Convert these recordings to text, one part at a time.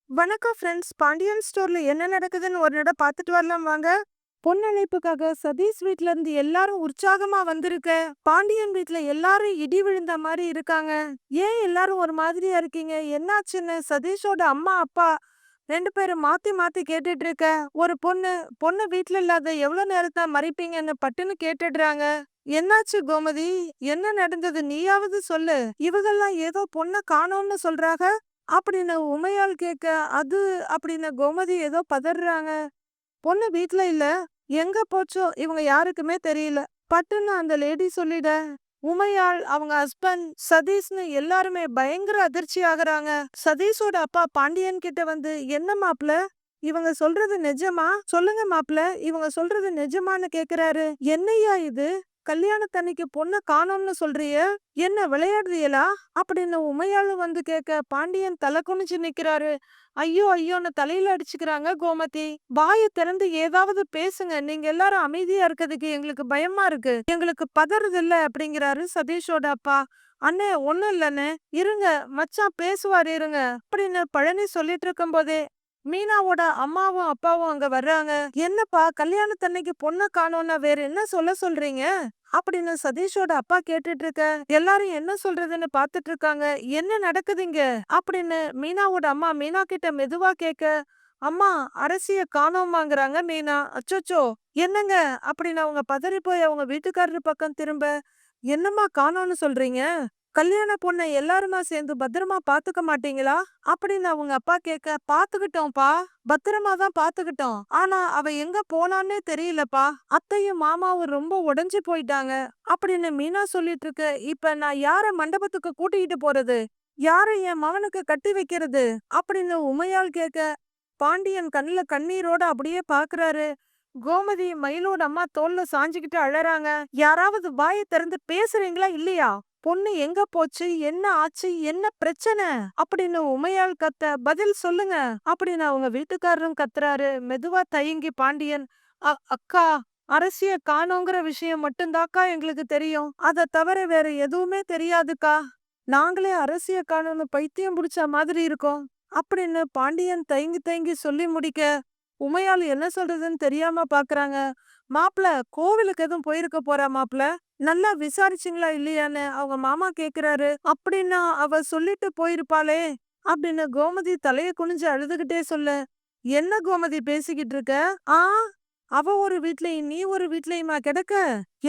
வணக்கம் ஃப்ரெண்ட்ஸ். பாண்டியன் ஸ்டோர்ல என்ன நடக்குதுன்னு ஒரு நட பார்த்துட்டு வரலாம் வாங்க. பொன்னழைப்புக்காக சதீஷ் வீட்ல இருந்து எல்லாரும் உற்சாகமா வந்திருக்க. பாண்டியன் வீட்ல எல்லாரும் இடி விழுந்த மாதிரி இருக்காங்க. ஏன் எல்லாரும் ஒரு மாதிரியா இருக்கீங்க? என்னாச்சுன்னு சதீஷோட அம்மா அப்பா ரெண்டு பேரும் மாத்தி மாத்தி கேட்டுட்டு இருக்க. ஒரு பொண்ணு வீட்ல இல்லாத எவ்வளவு நேரத்தா மறைப்பீங்கன்னு பட்டுன்னு கேட்டுடுறாங்க. என்னாச்சு கோமதி? என்ன நடந்தது? நீயாவது சொல்லு. இவங்கெல்லாம் ஏதோ பொண்ண காணோம்னு சொல்றாங்க அப்படின்னு உமையாள் கேட்க, அது அப்படின்னு கோமதி ஏதோ பதறாங்க. பொண்ணு வீட்ல இல்ல. எங்க போச்சோ இவங்க யாருக்குமே தெரியல. பட்டுன்னு அந்த லேடி சொல்லிட, உமையாள் அவங்க ஹஸ்பண்ட் சதீஷ்னு எல்லாருமே பயங்கர அதிர்ச்சி ஆகுறாங்க. சதீஷோட அப்பா பாண்டியன் கிட்ட வந்து, என்ன மாப்ள இவங்க சொல்றது நிஜமா? சொல்லுங்க மாப்ள, இவங்க சொல்றது நிஜமான்னு கேக்குறாரு. என்னய்யா இது? கல்யாணத்தன்னைக்கு பொண்ண காணோம்னு சொல்றிய? என்ன விளையாடுறீங்களா? அப்படின்னு உமையாளு வந்து கேட்க, பாண்டியன் தலை குனிஞ்சு நிக்கிறாரு. ஐயோ ஐயோன்னு தலையில அடிச்சுக்கிறாங்க கோமதி. வாயை திறந்து ஏதாவது பேசுங்க. நீங்க எல்லாரும் அமைதியா இருக்கிறதுக்கு எங்களுக்கு பயமா இருக்கு. எங்களுக்கு பதறது இல்ல அப்படிங்கிறாரு சதீஷோட அப்பா. அண்ணே ஒண்ணும் இல்லண்ணே, இருங்க மச்சான் பேசுவாரு இருங்க அப்படின்னு பழனி சொல்லிட்டு இருக்கும் போதே மீனாவோட அம்மாவும் அப்பாவும் அங்க வர்றாங்க. என்னப்பா கல்யாணத்தன்னைக்கு பொண்ண காணோம்னா வேற என்ன சொல்ல சொல்றீங்க அப்படின்னு சதீஷோட அப்பா கேட்டுட்டு இருக்க. எல்லாரும் என்ன சொல்றதுன்னு பாத்துட்டு இருக்காங்க. என்ன நடக்குதுங்க அப்படின்னு மீனாவோட அம்மா மீனா கிட்ட மெதுவா கேட்க, அம்மா அரசிய காணோமாங்கறாங்க மீனா. அச்சோச்சோ என்னங்க அப்படின்னு அவங்க பதறி போய் அவங்க வீட்டுக்காரரு பக்கம் திரும்ப, என்னம்மா காணோம்னு சொல்றீங்க? கல்யாண பொண்ணை எல்லாருமா சேர்ந்து பத்திரமா பாத்துக்க மாட்டீங்களா அப்படின்னு அவங்க அப்பா கேட்க, பாத்துக்கிட்டோம்ப்பா, பத்திரமா தான் பாத்துக்கிட்டோம். ஆனா அவ எங்க போனான்னே தெரியலப்பா. அத்தையும் மாமாவும் ரொம்ப உடைஞ்சு போயிட்டாங்க அப்படின்னு மீனா சொல்லிட்டு இருக்கு. இப்ப நான் யார மண்டபத்துக்கு கூட்டிக்கிட்டு போறது? யார என் மகனுக்கு கட்டி வைக்கிறது அப்படின்னு உமையாள் கேட்க, பாண்டியன் கண்ணுல கண்ணீரோட அப்படியே பாக்குறாரு. கோமதி மயிலோட அம்மா தோல்ல சாஞ்சுக்கிட்டு அழறாங்க. யாராவது வாயை திறந்து பேசுறீங்களா இல்லையா? பொண்ணு எங்க போச்சு? என்ன ஆச்சு? என்ன பிரச்சனை அப்படின்னு உமையாள் கத்த, பதில் சொல்லுங்க அப்படின்னு அவங்க வீட்டுக்காரரும் கத்துறாரு. மெதுவா தயங்கி பாண்டியன், அக்கா, அரசிய காணோங்கிற விஷயம் மட்டும்தாக்கா எங்களுக்கு தெரியும். அதை தவிர வேற எதுவுமே தெரியாதுக்கா. நாங்களே அரசிய காணோம்னு பைத்தியம் பிடிச்ச மாதிரி இருக்கோம் அப்படின்னு பாண்டியன் தயங்கி தயங்கி சொல்லி முடிக்க, உமையாள் என்ன சொல்றதுன்னு தெரியாம பாக்குறாங்க. மாப்பிள கோவிலுக்கு எதுவும் போயிருக்க போறா மாப்பிள? நல்லா விசாரிச்சிங்களா இல்லையான்னு அவங்க மாமா கேக்குறாரு. அப்படின்னா அவ சொல்லிட்டு போயிருப்பாளே அப்படின்னு கோமதி தலைய குனிஞ்சு அழுதுகிட்டே சொல்ல, என்ன கோமதி பேசிக்கிட்டு இருக்க? ஆ, அவ ஒரு வீட்லயும் நீ ஒரு வீட்லயுமா கிடக்க?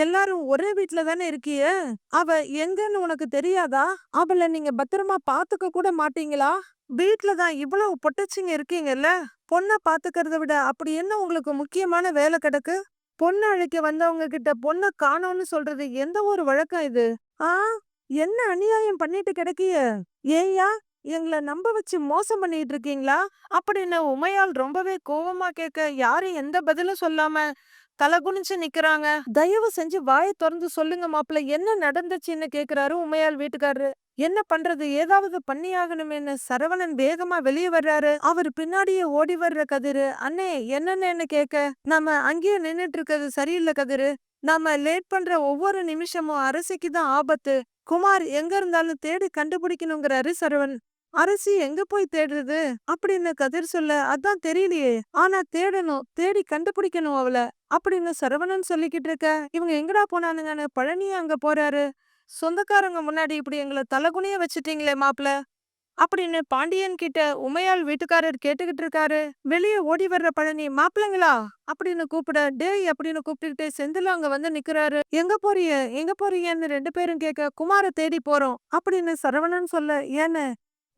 எல்லாரும் ஒரே வீட்ல தானே இருக்கிய? அவ எங்கன்னு உனக்கு தெரியாதா? அவள நீங்க பத்திரமா பாத்துக்க கூட மாட்டீங்களா? வீட்ல தான் இவ்வளவு பொட்டச்சிங்க இருக்கீங்கல்ல, பொண்ண பாத்துக்கிறத விட அப்படி என்ன உங்களுக்கு முக்கியமான வேலை கிடக்கு? பொண்ணு அழைக்க வந்தவங்க கிட்ட பொண்ண காணோம்னு சொல்றது எந்த ஒரு வழக்கம் இது? ஆ, என்ன அநியாயம் பண்ணிட்டு கிடக்கிய? ஏய்யா, எங்கள நம்ப வச்சு மோசம் பண்ணிட்டு இருக்கீங்களா அப்படின்னு உமையாள் ரொம்பவே கோவமா கேட்க, யாரும் எந்த பதிலும் சொல்லாம தலை குனிஞ்சு நிக்கிறாங்க. தயவு செஞ்சு வாயை திறந்து சொல்லுங்க மாப்பிள்ள, என்ன நடந்துச்சுன்னு கேக்குறாரு உமையாள் வீட்டுக்காரரு. என்ன பண்றது, ஏதாவது பண்ணியாகணுமேன்னு சரவணன் வேகமா வெளியே வர்றாரு. அவர் பின்னாடியே ஓடி வர்ற கதிரு, அண்ணே என்னன்னு கேட்க, நாம அங்கேயே நின்னுட்டு இருக்கிறது சரியில்லை கதிரு. நாம லேட் பண்ற ஒவ்வொரு நிமிஷமும் அரசிக்கு தான் ஆபத்து. குமார் எங்க இருந்தாலும் தேடி கண்டுபிடிக்கணுங்கிறாரு சரவணன். அரசி எங்க போய் தேடுறது அப்படின்னு கதிர் சொல்ல, அதான் தெரியலையே, ஆனா தேடணும், தேடி கண்டுபிடிக்கணும் அவள அப்படின்னு சரவணன் சொல்லிக்கிட்டு இருக்க. இவங்க எங்கடா போனானுங்கன்னு பழனி அங்க போறாரு. சொந்தக்காரங்க முன்னாடி இப்படி எங்களை தலகுனிய வச்சுட்டீங்களே மாப்ள அப்படின்னு பாண்டியன் கிட்ட உமையாள் வீட்டுக்காரர் கேட்டுக்கிட்டு இருக்காரு. வெளியே ஓடி வர்ற பழனி, மாப்பிள்ளைங்களா அப்படின்னு கூப்பிட, டேய் அப்படின்னு கூப்பிட்டுக்கிட்டே செந்தில் அங்க வந்து நிக்கிறாரு. எங்க போறீங்க எங்க போறீங்கன்னு ரெண்டு பேரும் கேட்க, குமார தேடி போறோம் அப்படின்னு சரவணன் சொல்ல, ஏன்னு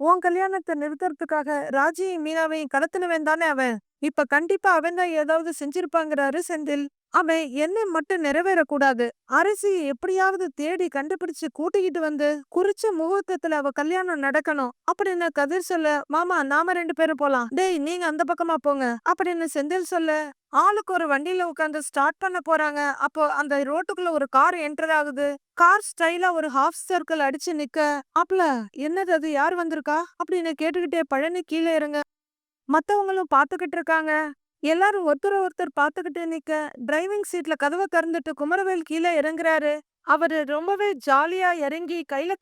உன் கல்யாணத்தை நிறுத்துறதுக்காக ராஜியும் மீனாவையும் கடத்தினவன் தானே அவன். இப்ப கண்டிப்பா அவன் தான் ஏதாவது செஞ்சிருப்பாங்கிறாரு செந்தில். அவன் என்ன மட்டும் நிறைவேறக்கூடாது. அரசியை எப்படியாவது தேடி கண்டுபிடிச்சு கூட்டிக்கிட்டு வந்து குறிச்ச முகூர்த்தத்துல அவ கல்யாணம் நடக்கணும் அப்படின்னு கதிர் சொல்ல, மாமா நாம ரெண்டு பேரும் போலாம், டேய் நீங்க அந்த பக்கமா போங்க அப்படின்னு செந்தில் சொல்ல, ஆளுக்கு ஒரு வண்டியில உட்காந்து ஸ்டார்ட் பண்ண போறாங்க. அப்போ அந்த ரோட்டுக்குள்ள ஒரு கார் என்டர் ஆகுது. கார் ஸ்டைலா ஒரு ஹாஃப் சர்க்கிள் அடிச்சு நிக்க, அப்பல என்னது அது, யார் வந்திருக்கா அப்படின்னு கேட்டுக்கிட்டே பழனி கீழே இறங்க. மத்தவங்களும் பாத்துக்கிட்டு இருக்காங்க. எல்லாரும் ஒருத்தர் ஒருத்தர் பாத்துக்கிட்டு நிக்க, டிரைவிங் சீட்ல கதவை திறந்துட்டு குமரவேல் கீழே இறங்குறாரு. அவரு ரொம்பவே ஜாலியா இறங்கி கையில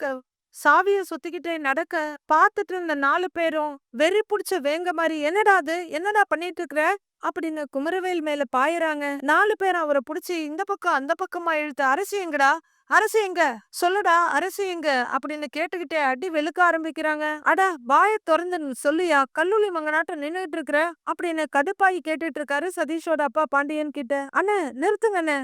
சாவிய சுத்திக்கிட்டே நடக்க பாத்துட்டு இருந்த 4 பேரும் வெறி புடிச்ச வேங்க மாதிரி என்னடா அது என்னடா பண்ணிட்டு இருக்கிற அப்படின்னு குமரவேல் மேல பாயறாங்க. 4 பேரும் அவரை புடிச்சு இந்த பக்கம் அந்த பக்கமா இழுத்து அரசு எங்கடா அரசு எங்க சொல்லுடா அரசு எங்க அப்படின்னு கேட்டுக்கிட்டே அடி வெளுக்க ஆரம்பிக்கிறாங்க. அட வாய திறந்து சொல்லியா கல்லூலி மங்கனாட்டம் நின்னுட்டு இருக்கிற அப்படின்னு கடுப்பாயி கேட்டுட்டு இருக்காரு சதீஷோட அப்பா பாண்டியன் கிட்ட. அண்ணே நிறுத்துங்க அண்ணே,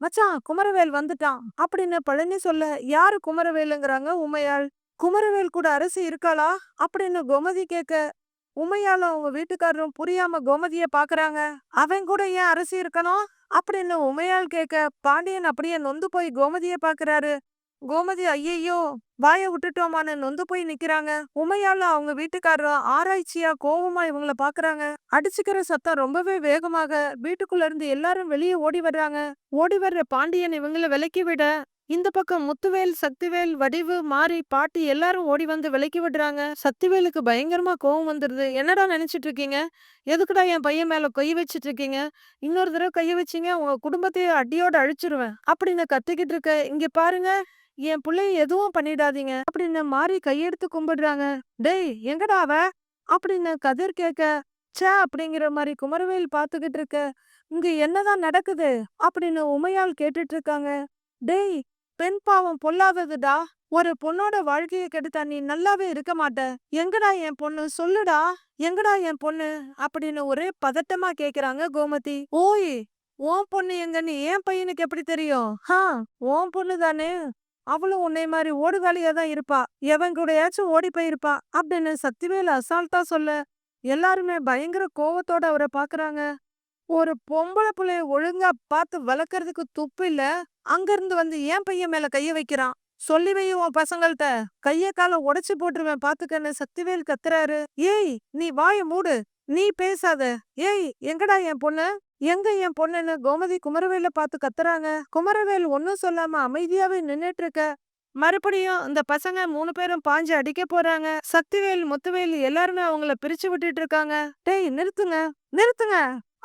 மச்சான் குமரவேல் வந்துட்டான் அப்படின்னு பழனி சொல்ல யாரு குமரவேலுங்கிறாங்க உமையாள். குமரவேல் கூட அரசு இருக்காளா அப்படின்னு கோமதி கேட்க உமையாலும் அவங்க வீட்டுக்காரரும் புரியாம கோமதிய பாக்குறாங்க. அவன் கூட ஏன் அரசு இருக்கணும் அப்படின்னு உமையாள் கேட்க பாண்டியன் அப்படியே நொந்து போய் கோமதிய பாக்குறாரு. கோமதி ஐயையோ வாய விட்டுட்டோமான்னு நொந்து போய் நிக்கிறாங்க. உமையால அவங்க வீட்டுக்காரரும் ஆராய்ச்சியா கோவமா இவங்கள பாக்குறாங்க. அடிச்சுக்கிற சத்தம் ரொம்பவே வேகமாக வீட்டுக்குள்ள இருந்து எல்லாரும் வெளியே ஓடி வர்றாங்க. ஓடி வர்ற பாண்டியன் இவங்கள விலக்கி விட இந்த பக்கம் முத்துவேல் சக்திவேல் வடிவு மாறி பாட்டி எல்லாரும் ஓடி வந்து விலக்கி விடுறாங்க. சக்திவேலுக்கு பயங்கரமா கோவம் வந்துருது. என்னடா நினைச்சிட்டு இருக்கீங்க, எதுக்குடா என் பையன் மேல கை வச்சிட்டு இருக்கீங்க, இன்னொரு தடவை கைய வச்சீங்க உங்க குடும்பத்தையே அடியோட அழிச்சிருவேன் அப்படின்னு கத்திக்கிட்டு இருக்க. இங்க பாருங்க என் பிள்ளைய எதுவும் பண்ணிடாதீங்க அப்படின்னு மாறி கையெடுத்து கும்பிடுறாங்க. டேய் எங்கடா அவ அப்படின்னு கதிர் கேட்க ச்சே அப்படிங்கிற மாதிரி குமரவேல் பாத்துக்கிட்டு இருக்க. இங்க என்னதான் நடக்குது அப்படின்னு உமையால் கேட்டுட்டு இருக்காங்க. டேய் பெண் பாவம் பொல்லாததுடா, ஒரு பொண்ணோட வாழ்க்கைய கெடுத்தா நீ நல்லாவே இருக்க மாட்ட. எங்கடா என் பொண்ணு சொல்லுடா, எங்கடா என் பொண்ணு அப்படின்னு ஒரே பதட்டமா கேக்குறாங்க கோமதி. ஓய் உன் பொண்ணு எங்கன்னு என் பையனுக்கு எப்படி தெரியும்? உன் பொண்ணு தானே, அவளும் உன்னை மாதிரி ஓடுகாலியா தான் இருப்பா, எவன் கூடயாச்சும் ஓடி போயிருப்பா அப்படின்னு சக்திவேல் அசால்ட்டா சொல்ல எல்லாருமே பயங்கர கோவத்தோட அவரை பாக்குறாங்க. ஒரு பொம்பளை புள்ளைய ஒழுங்கா பார்த்து வளர்க்கறதுக்கு துப்பு இல்ல, அங்க இருந்து வந்து ஏன் பையன் மேல கைய வைக்கிறான், சொல்லி வை உன் பசங்கள்ட்ட, கைய கால உடைச்சு போட்டுருவேன் பாத்துக்கன்னு சக்திவேல் கத்துறாரு. ஏய் நீ வாய மூடு, நீ பேசாத, ஏய் எங்கடா என் பொண்ணு, எங்க என் பொண்ணுன்னு கோமதி குமரவேல பார்த்து கத்துறாங்க. குமரவேல் ஒன்னும் சொல்லாம அமைதியாவே நின்னுட்டு இருக்க. மறுபடியும் இந்த பசங்க 3 பேரும் பாஞ்சு அடிக்க போறாங்க. சக்திவேல் முத்துவேல் எல்லாருமே அவங்கள பிரிச்சு விட்டுட்டு இருக்காங்க. டேய் நிறுத்துங்க நிறுத்துங்க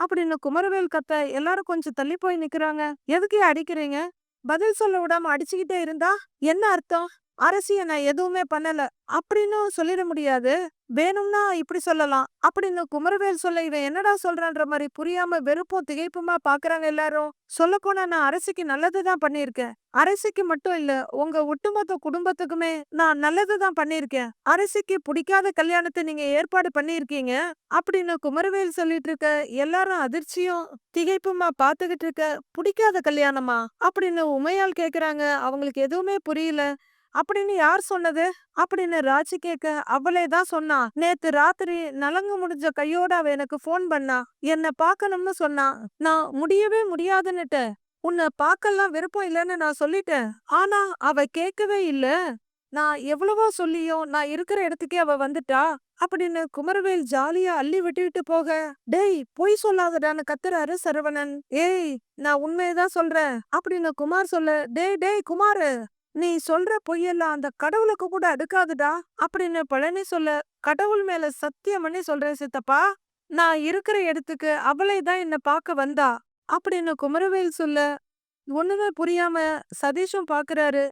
அப்படின்னு குமரவேல் கத்த எல்லாரும் கொஞ்சம் தள்ளி போய் நிக்கிறாங்க. எதுக்கு அடிக்கிறீங்க, பதில் சொல்ல விடாம அடிச்சுக்கிட்டே இருந்தா என்ன அர்த்தம், அரசிய நான் எதுவுமே பண்ணல அப்படின்னு சொல்லிட முடியாது, வேணும்னா இப்படி சொல்லலாம் அப்படின்னு குமரவேல் சொல்ல இவன் என்னடா சொல்றான்ற மாதிரி புரியாம வெறுப்பும் திகைப்புமா பாக்குறாங்க எல்லாரும். சொல்ல போனா நான் அரசிக்கு நல்லதுதான் பண்ணிருக்கேன், அரசிக்கு மட்டும் இல்ல உங்க ஒட்டுமொத்த குடும்பத்துக்குமே நான் நல்லதுதான் பண்ணிருக்கேன், அரசிக்கு பிடிக்காத கல்யாணத்தை நீங்க ஏற்பாடு பண்ணிருக்கீங்க அப்படின்னு குமரவேல் சொல்லிட்டு இருக்க. எல்லாரும் அதிர்ச்சியும் திகைப்புமா பாத்துக்கிட்டு இருக்க. பிடிக்காத கல்யாணமா அப்படின்னு உமையால் கேக்குறாங்க. அவங்களுக்கு எதுவுமே புரியல. அப்படின்னு யார் சொன்னது அப்படின்னு ராஜி கேட்க அவளே தான் சொன்னா, நேத்து ராத்திரி நலங்கு முடிஞ்ச கையோட அவ எனக்கு போன் பண்ணா, என்ன பாக்கணும்னு சொன்னா, நான் முடியவே முடியாதுன்னுட்டு உன்னை பாக்கலாம் விருப்பம் இல்லைன்னு நான் சொல்லிட்டேன், ஆனா அவ கேட்கவே இல்ல, நான் எவ்வளவோ சொல்லியும் நான் இருக்கிற இடத்துக்கே அவ வந்துட்டா அப்படின்னு குமரவேல் ஜாலியா அள்ளி விட்டுட்டு போக. டேய் பொய் சொல்லாதடான்னு கத்துறாரு சரவணன். ஏய் நான் உண்மையதான் சொல்றேன் அப்படின்னு குமார் சொல்ல. டேய் டேய் குமாரு, நீ சொல்ற பொய்யெல்லாம் அந்த கடவுளுக்கு கூட அடுக்காதுடா அப்படின்னு பழனி சொல்ல. கடவுள் மேல சத்தியம் பண்ணி சொல்றேன் சித்தப்பா, நான் இருக்கிற இடத்துக்கு அவளே தான் என்ன பார்க்க வந்தா அப்படின்னு குமரவேல் சொல்ல. ஒண்ணுமே புரியாம சதீஷும் பாக்குறாரு.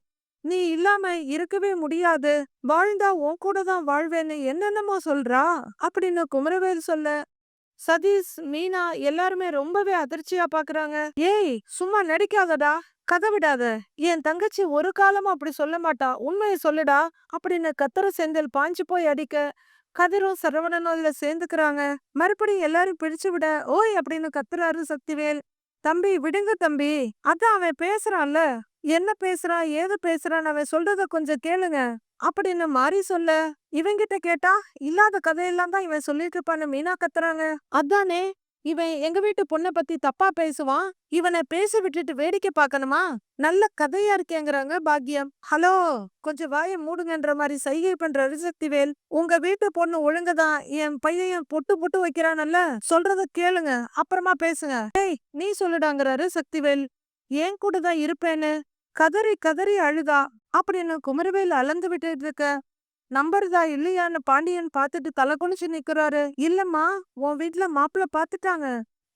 நீ இல்லாம இருக்கவே முடியாது, வாழ்ந்தா உன் கூட தான் வாழ்வேன்னு என்னென்னமோ சொல்றா அப்படின்னு குமரவேல் சொல்ல. சதீஷ் மீனா எல்லாருமே ரொம்பவே அதிர்ச்சியா பாக்குறாங்க. ஏய் சும்மா நடிக்காதடா, கதை விடாத, என் தங்கச்சி ஒரு காலமும் அப்படி சொல்ல மாட்டா, உண்மையை சொல்லுடா அப்படின்னு கத்தர செந்தில் பாஞ்சு போய் அடிக்க கதிரும் சரவணனும் இதுல சேர்ந்துக்கிறாங்க. மறுபடியும் எல்லாரும் பிடிச்சு விட ஓய் அப்படின்னு கத்துறாரு சக்திவேல். தம்பி விடுங்க தம்பி, அதான் அவன் பேசுறான்ல, என்ன பேசுறான் ஏது பேசுறான் அவன் சொல்றத கொஞ்சம் கேளுங்க அப்படின்னு மாறி சொல்ல. இவங்கிட்ட கேட்டா இல்லாத கதையெல்லாம் தான் இவன் சொல்லிட்டு இருப்பான்னு மீனா கத்துறாங்க. அதானே, இவன் எங்க வீட்டு பொண்ணை பத்தி தப்பா பேசுவான், இவனை பேச விட்டுட்டு வேடிக்கை பார்க்கணுமா, நல்ல கதையா இருக்கேங்கிறாங்க பாக்யம். ஹலோ கொஞ்சம் வாய மூடுங்கன்ற மாதிரி சைகை பண்ற சக்திவேல். உங்க வீட்டு பொண்ணு ஒழுங்கதான் என் பையன் பொட்டு பொட்டு வைக்கிறானல்ல, சொல்றத கேளுங்க அப்புறமா பேசுங்க. டேய் நீ சொல்லுடாங்கிறாரு சக்திவேல். ஏன் கூட தான் இருப்பேன்னு கதறி கதறி அழுதா அப்படின்னு குமரவேல் அளந்து விட்டு இருக்க. நம்பருதா இல்லையான்னு பாண்டியன் பார்த்துட்டு தலை குனிச்சு நிக்கிறாரு. இல்லம்மா உன் வீட்டுல மாப்பிள்ள பாத்துட்டாங்க,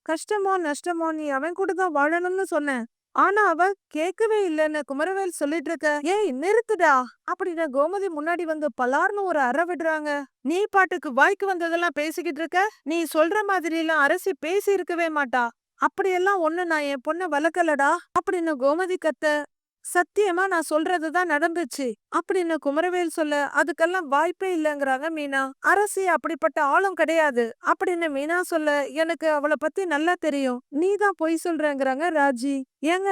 கஷ்டமோ நஷ்டமோ நீ அவன் கூட தான் வாழணும்னு சொன்னேன், ஆனா அவ கேட்கவே இல்லன்னு குமரவேல் சொல்லிட்டு இருக்க. ஏய் நிறுத்துடா அப்படின்னு கோமதி முன்னாடி வந்து பலார்னு ஒரு அறை விடுறாங்க. நீ பாட்டுக்கு வாய்க்கு வந்ததெல்லாம் பேசிக்கிட்டு இருக்க. நீ சொல்ற மாதிரி எல்லாம் அரசி பேசி இருக்கவே மாட்டா. அப்படியெல்லாம் ஒண்ணு நான் என் பொண்ண வளர்க்கலடா அப்படின்னு கோமதி கத்த. சத்தியமா நான் சொல்றதுதான் நடந்துச்சு அப்படின்னு குமரவேல் சொல்ல, அதுக்கெல்லாம் வாய்ப்பே இல்லங்கறாங்க மீனா. அரசி அப்படிப்பட்ட ஆளும் கிடையாது அப்படின்னு மீனா சொல்ல, எனக்கு அவளை பத்தி நல்லா தெரியும், நீதான் பொய் சொல்றங்கறாங்க ராஜி. ஏங்க,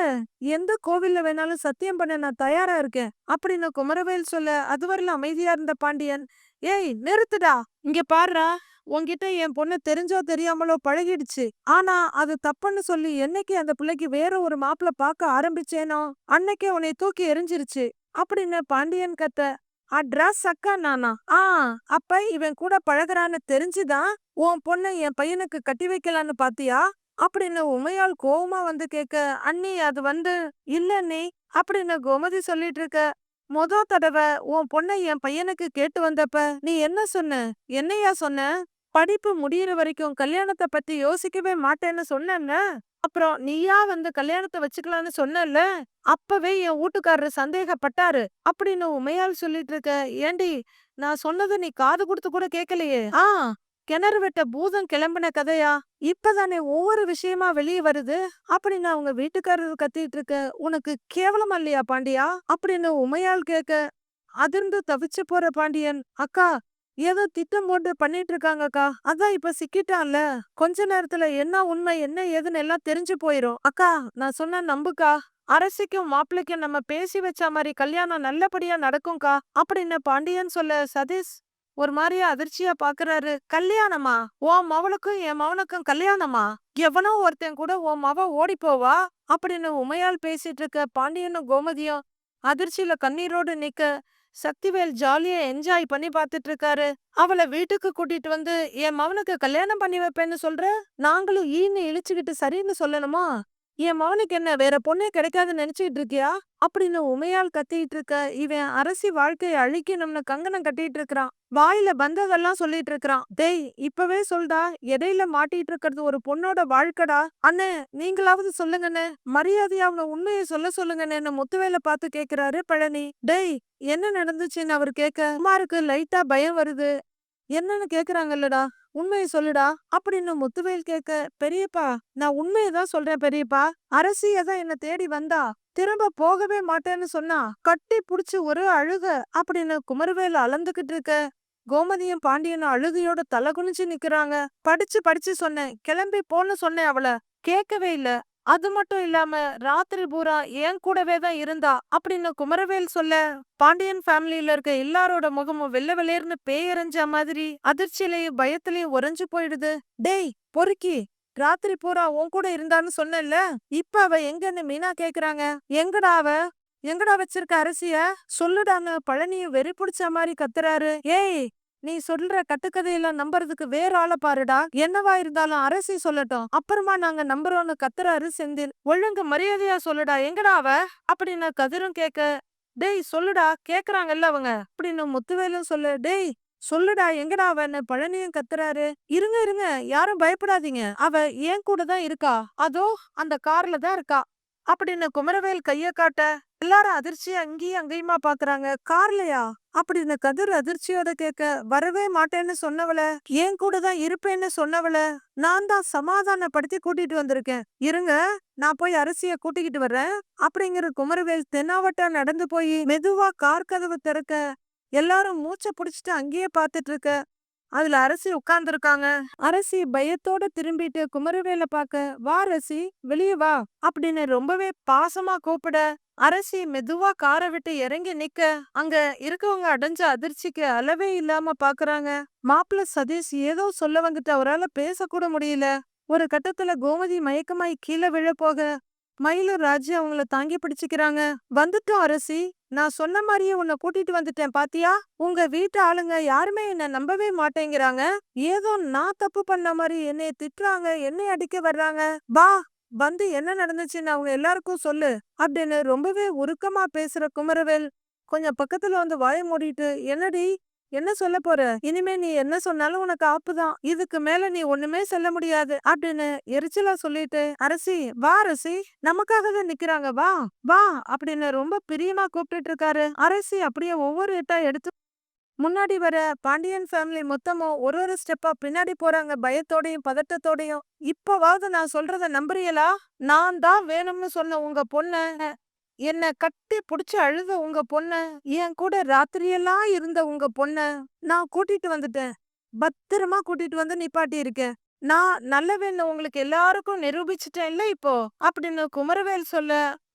எந்த கோவில்ல வேணாலும் சத்தியம் பண்ண நான் தயாரா இருக்கேன் அப்படின்னு குமரவேல் சொல்ல, அதுவரையிலும் அமைதியா இருந்த பாண்டியன், ஏய் நிறுத்துடா, இங்க பாருடா, உன்கிட்ட என் பொண்ணு தெரிஞ்சோ தெரியாமலோ பழகிடுச்சு. ஆனா அது தப்புன்னு சொல்லி என்னைக்கு அந்த பிள்ளைக்கு வேற ஒரு மாப்பிள்ள பார்க்க ஆரம்பிச்சேனோ அன்னைக்கே உன்னை தூக்கி எரிஞ்சிருச்சு அப்படின்னு பாண்டியன் கத்த. அட்ரா சக்கா நானா? அப்ப இவன் கூட பழகுறான்னு தெரிஞ்சுதான் உன் பொண்ணை என் பையனுக்கு கட்டி வைக்கலான்னு பாத்தியா அப்படின்னு உமையால் கோவமா வந்து கேட்க, அண்ணி அது வந்து இல்ல அண்ணி அப்படின்னு கோமதி சொல்லிட்டு இருக்க. மொத தடவை உன் பொண்ணை என் பையனுக்கு கேட்டு வந்தப்ப நீ என்ன சொன்ன? என்னையா சொன்ன? படிப்பு முடியிற வரைக்கும் கல்யாணத்தை பத்தி யோசிக்கவே மாட்டேன்னு சொன்னேன்ன. அப்புறம் நீயா வந்து கல்யாணத்தை வச்சுக்கலான்னு சொன்னல. அப்பவே என் வீட்டுக்காரரு சந்தேகப்பட்டாரு அப்படின்னு உமையால் சொல்லிட்டு இருக்க. ஏண்டி, நான் சொன்னதை நீ காது கொடுத்து கூட கேட்கலையே. கிணறு வெட்ட பூதம் கிளம்பின கதையா? இப்பதானே ஒவ்வொரு விஷயமா வெளியே வருது அப்படின்னு அவங்க வீட்டுக்காரர் கத்திட்டு இருக்க. உனக்கு கேவலமா இல்லையா பாண்டியா அப்படின்னு உமையால் கேட்க. அதிர்ந்து தவிச்சு போற பாண்டியன், அக்கா ஏதோ திட்டம் போட்டு பண்ணிட்டு இருக்காங்கக்கா, அதான் இப்ப சிக்கிட்டான்ல, கொஞ்ச நேரத்துல என்ன உண்மை என்ன ஏதுன்னு எல்லாம் தெரிஞ்சு போயிரும். அக்கா நான் சொன்ன நம்புக்கா, அரசிக்கும் மாப்பிள்ளைக்கும் நம்ம பேசி வச்ச மாதிரி கல்யாணம் நல்லபடியா நடக்கும்க்கா அப்படின்னு பாண்டியன் சொல்ல, சதீஷ் ஒரு மாதிரியா அதிர்ச்சியா பாக்குறாரு. கல்யாணமா? உன் மவளுக்கும் என் மவனுக்கும் கல்யாணமா? எவனோ ஒருத்தன் கூட உன் மவ ஓடி போவா அப்படின்னு உமையால் பேசிட்டு இருக்க. பாண்டியனும் கோமதியும் அதிர்ச்சியில கண்ணீரோடு நிக்க, சக்திவேல் ஜாலியா என்ஜாய் பண்ணி பாத்துட்டு இருக்காரு. அவளை வீட்டுக்கு கூட்டிட்டு வந்து என் மவனுக்கு கல்யாணம் பண்ணி வைப்பேன்னு சொல்ற, நாங்களும் ஈன்னு இழிச்சுக்கிட்டு சரின்னு சொல்லணுமா? என் மவனுக்கு என்ன வேற பொண்ணே கிடைக்காதுன்னு நினைச்சுக்கிட்டு இருக்கியா அப்படின்னு உமையால் கத்திட்டு இருக்க. இவன் அரசி வாழ்க்கையை அழிக்கணும்னு கங்கணம் கட்டிட்டு இருக்கிறான். வாயில பந்ததெல்லாம் சொல்லிட்டு இருக்கிறான். டேய் இப்பவே சொல்டா, இடையில மாட்டிட்டு இருக்கிறது ஒரு பொண்ணோட வாழ்க்கடா. அண்ணே நீங்களாவது சொல்லுங்கண்ணே, மரியாதையா அவங்க உண்மையை சொல்ல சொல்லுங்கண்ணே முத்துவேல பார்த்து கேக்குறாரு பழனி. டேய் என்ன நடந்துச்சுன்னு அவர் கேட்க, குமாருக்கு லைட்டா பயம் வருது. என்னன்னு கேக்குறாங்கல்லடா, உண்மையை சொல்லுடா அப்படின்னு முத்துவேல் கேட்க, பெரியப்பா நான் உண்மையதான் சொல்றேன் பெரியப்பா, அரசியதான் என்ன தேடி வந்தா, திரும்ப போகவே மாட்டேன்னு சொன்னா, கட்டி புடிச்சு ஒரு அழுக அப்படின்னு குமரவேல் அளந்துகிட்டு இருக்க. கோமதியும் பாண்டியனும் அழுகையோட தலை குனிஞ்சு நிக்கிறாங்க. படிச்சு படிச்சு சொன்னேன், கிளம்பி போன்னு சொன்னேன், அவளை கேட்கவே இல்ல. அது மட்டும் இல்லாம ராத்திரி பூரா என் கூடவே தான் இருந்தா அப்படின்னு குமரவேல் சொல்ல, பாண்டியன் ஃபேமிலியில இருக்க எல்லாரோட முகமும் வெள்ளை வெளியர்னு பேயறிஞ்ச மாதிரி அதிர்ச்சியிலையும் பயத்திலையும் உறைஞ்சு போயிடுது. டேய் பொறுக்கி, ராத்திரி பூரா உன் கூட இருந்தான்னு சொன்னேன்ல, இப்ப அவ எங்கன்னு மீனா கேக்குறாங்க. எங்கடா அவ? எங்கடா வச்சிருக்க அரசிய சொல்லுடான்னு பழனியும் வெறி பிடிச்ச மாதிரி கத்துறாரு. ஏய் நீ சொல்ற கட்டுக்கதையெல்லாம் நம்புறதுக்கு வேற ஆளை பாருடா, என்னவா இருந்தாலும் அரசி சொல்லட்டும், அப்புறமா நாங்க நம்புறோம்னு கத்துறாரு செந்தில். ஒழுங்கு மரியாதையா சொல்லுடா, எங்கடா அவ அப்படின்னு கதிரும் கேட்க. டேய் சொல்லுடா, கேக்குறாங்கல்ல அவங்க அப்படின்னு முத்துவேலும் சொல்ல. டேய் சொல்லுடா எங்கடா அவன்னு பழனியும் கத்துறாரு. இருங்க இருங்க, யாரும் பயப்படாதீங்க, அவ ஏன் கூட தான் இருக்கா, அதோ அந்த கார்ல தான் இருக்கா அப்படின்னு குமரவேல் கைய காட்ட. எல்லாரும் அதிர்ச்சியா அங்கேயும் அங்கேயுமா பாக்குறாங்க. கார்லயா அப்படின்னு கதிர் அதிர்ச்சியோட கேட்க, வரவே மாட்டேன்னு சொன்னவள, ஏன் கூட தான் இருப்பேன்னு சொன்னவள நான் தான் சமாதானப்படுத்தி கூட்டிட்டு வந்திருக்கேன், இருங்க நான் போய் அரசிய கூட்டிக்கிட்டு வர்றேன் அப்படிங்கிற குமரவேல் தென்னாவட்டா நடந்து போய் மெதுவா கார் கதவு திறக்க. எல்லாரும் மூச்சை புடிச்சிட்டு அங்கேயே பாத்துட்டு இருக்க. அதுல அரசி உட்கார்ந்துருக்காங்க. அரசி பயத்தோட திரும்பிட்டு குமரவேல பாக்க, வா அரசி வெளியே வா அப்படின்னு ரொம்பவே பாசமா கூப்பிட, அரசி மெதுவா காரை விட்டு இறங்கி நிக்க, அங்க இருக்கவங்க அடைஞ்ச அதிர்ச்சிக்கு அளவே இல்லாம பாக்குறாங்க. மாப்பிள்ள சதீஷ் ஏதோ சொல்ல வந்துட்டு அவரால பேசக்கூட முடியல. ஒரு கட்டத்துல கோமதி மயக்கமாய் கீழே விழ போக மயிலும் ராஜி அவங்கள தாங்கி பிடிச்சுக்கிறாங்க. வந்துட்டோம் அரசி, நான் சொன்ன மாதிரியே உன்னை கூட்டிட்டு வந்துட்டேன் பாத்தியா, உங்க வீட்டு ஆளுங்க யாருமே என்ன நம்பவே மாட்டேங்கிறாங்க, ஏதோ நான் தப்பு பண்ண மாதிரி என்னைய திட்டுறாங்க, என்னை அடிக்க வர்றாங்க, வா வந்து என்ன நடந்துச்சுன்னு அவங்க எல்லாருக்கும் சொல்லு அப்படின்னு ரொம்பவே உருக்கமா பேசுற குமரவேல் கொஞ்சம் பக்கத்துல வந்து வாய மூடிட்டு, என்னடி என்ன சொல்ல போற? இனிமே நீ என்ன சொன்னாலும் உனக்கு ஆப்புதான். இதுக்கு மேல நீ ஒண்ணுமே சொல்ல முடியாது அப்படின்னு எரிச்சலா சொல்லிட்டு, அரசி வா அரசி, நமக்காக தான் நிக்கிறாங்க வா வா அப்படின்னு ரொம்ப பிரியமா கூப்பிட்டுட்டு இருக்காரு. அரசி அப்படியே ஒவ்வொரு எட்டா எடுத்து முன்னாடி வர பாண்டியன் ஃபேமிலி மொத்தமும் ஒரு ஒரு ஸ்டெப்பா பின்னாடி போறாங்க பயத்தோடையும் பதட்டத்தோடையும். இப்பவாவது நான் சொல்றத நம்புறீங்களா? நான் தான் வேணும்னு சொன்ன உங்க பொண்ண, என்ன கட்டி புடிச்சு அழுத உங்க பொண்ண, என் கூட ராத்திரியெல்லாம் இருந்த உங்க பொண்ண நான் கூட்டிட்டு வந்துட்டேன். பத்திரமா கூட்டிட்டு வந்து நிப்பாட்டி இருக்கேன். நான் நல்லவன்னு உங்களுக்கு எல்லாருக்கும் நிரூபிச்சுட்டேன்ல இப்போ அப்படின்னு குமரவேல் சொல்ல,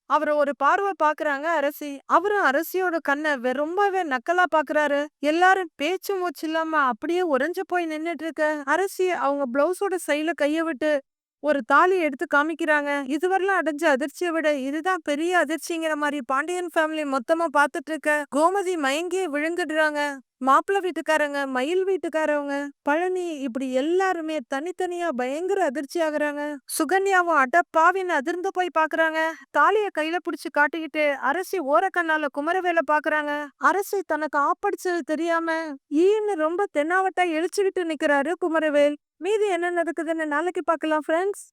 அவர ஒரு பார்வை பாக்குறாங்க அரசி. அவரும் அரசியோட கண்ண ரொம்பவே நக்கலா பாக்குறாரு. எல்லாரும் பேச்சு மூச்சு இல்லாம அப்படியே உறைஞ்சு போய் நின்னுட்டு இருக்க அரசி அவங்க பிளவுஸோட சைடுல கைய விட்டு ஒரு தாலி எடுத்து காமிக்கிறாங்க. இதுவரையிலும் அடைஞ்ச அதிர்ச்சிய விட இதுதான் பெரிய அதிர்ச்சிங்கிற மாரி பாண்டியன் ஃபேமிலி மொத்தமா பாத்துட்டு இருக்க கோமதி மயங்கியே விழுந்துடுறாங்க. மாப்பிள்ளை வீட்டுக்காரங்க, மயில் வீட்டுக்காரவங்க, பழனி இப்படி எல்லாருமே தனித்தனியா பயங்கர அதிர்ச்சி ஆகுறாங்க. சுகன்யாவும் அடப்பாவின்னு அதிர்ந்து போய் பாக்குறாங்க. தாலிய கையில புடிச்சு காட்டிக்கிட்டு அரசி ஓரக்கண்ணால குமரவேல பாக்குறாங்க. அரசி தனக்கு ஆப்படிச்சது தெரியாம ஈன்னு ரொம்ப தென்னாவட்டா இழிச்சுக்கிட்டு நிக்கிறாரு குமரவேல். மீதி என்ன நடக்குதுன்னு நாளைக்கு பார்க்கலாம் ஃப்ரெண்ட்ஸ்.